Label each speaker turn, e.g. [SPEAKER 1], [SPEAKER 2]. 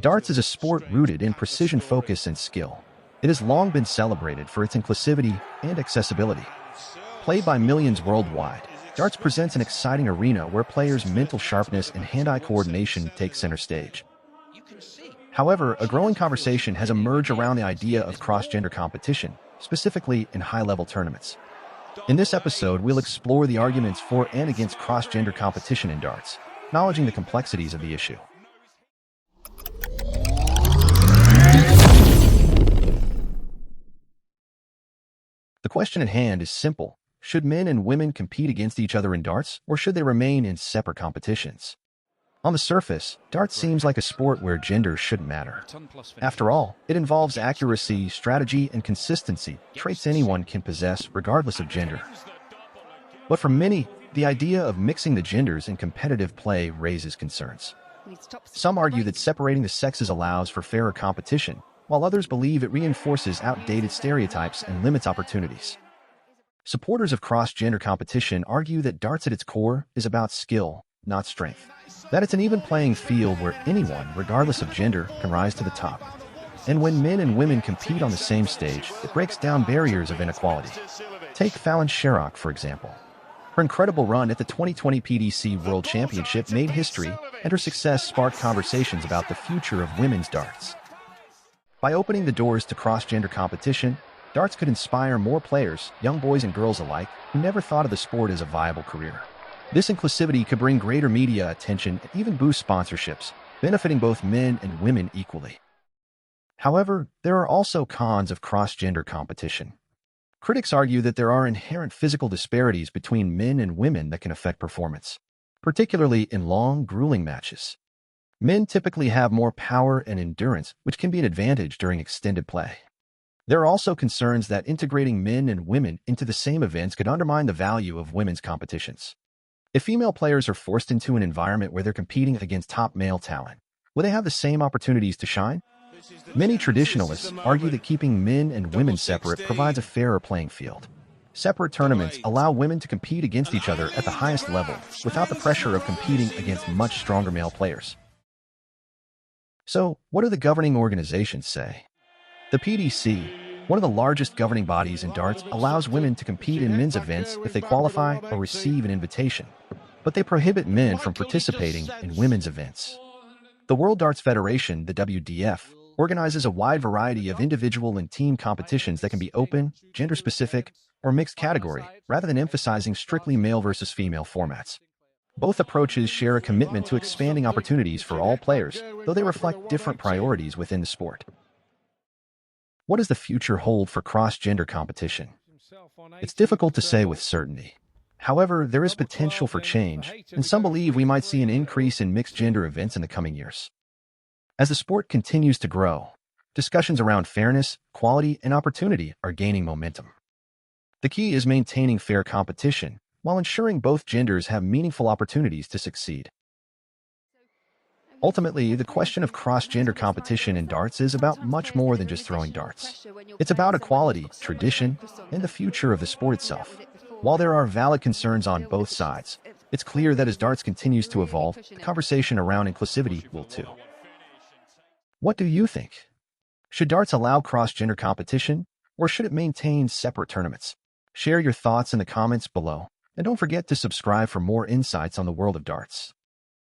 [SPEAKER 1] Darts is a sport rooted in precision focus and skill. It has long been celebrated for its inclusivity and accessibility. Played by millions worldwide, darts presents an exciting arena where players' mental sharpness and hand-eye coordination take center stage. However, a growing conversation has emerged around the idea of cross-gender competition, specifically in high-level tournaments. In this episode, we'll explore the arguments for and against cross-gender competition in darts, acknowledging the complexities of the issue. The question at hand is simple. Should men and women compete against each other in darts, or should they remain in separate competitions? On the surface, darts seems like a sport where gender shouldn't matter. After all, it involves accuracy, strategy, and consistency, traits anyone can possess regardless of gender. But for many, the idea of mixing the genders in competitive play raises concerns. Some argue that separating the sexes allows for fairer competition, while others believe it reinforces outdated stereotypes and limits opportunities. Supporters of cross-gender competition argue that darts at its core is about skill, not strength. That it's an even playing field where anyone, regardless of gender, can rise to the top. And when men and women compete on the same stage, it breaks down barriers of inequality. Take Fallon Sherrock, for example. Her incredible run at the 2020 PDC World Championship made history, and her success sparked conversations about the future of women's darts. By opening the doors to cross-gender competition, darts could inspire more players, young boys and girls alike, who never thought of the sport as a viable career. This inclusivity could bring greater media attention and even boost sponsorships, benefiting both men and women equally. However, there are also cons of cross-gender competition. Critics argue that there are inherent physical disparities between men and women that can affect performance, particularly in long, grueling matches. Men typically have more power and endurance, which can be an advantage during extended play. There are also concerns that integrating men and women into the same events could undermine the value of women's competitions. If female players are forced into an environment where they're competing against top male talent, will they have the same opportunities to shine? Many traditionalists argue that keeping men and women separate provides a fairer playing field. Separate tournaments allow women to compete against each other at the highest level without the pressure of competing against much stronger male players. So, what do the governing organizations say? The PDC, one of the largest governing bodies in darts, allows women to compete in men's events if they qualify or receive an invitation, but they prohibit men from participating in women's events. The World Darts Federation, the WDF, organizes a wide variety of individual and team competitions that can be open, gender-specific, or mixed category, rather than emphasizing strictly male versus female formats. Both approaches share a commitment to expanding opportunities for all players, though they reflect different priorities within the sport. What does the future hold for cross-gender competition? It's difficult to say with certainty. However, there is potential for change, and some believe we might see an increase in mixed-gender events in the coming years. As the sport continues to grow, discussions around fairness, quality, and opportunity are gaining momentum. The key is maintaining fair competition, while ensuring both genders have meaningful opportunities to succeed. Ultimately, the question of cross-gender competition in darts is about much more than just throwing darts. It's about equality, tradition, and the future of the sport itself. While there are valid concerns on both sides, it's clear that as darts continues to evolve, the conversation around inclusivity will too. What do you think? Should darts allow cross-gender competition, or should it maintain separate tournaments? Share your thoughts in the comments below, and don't forget to subscribe for more insights on the world of darts.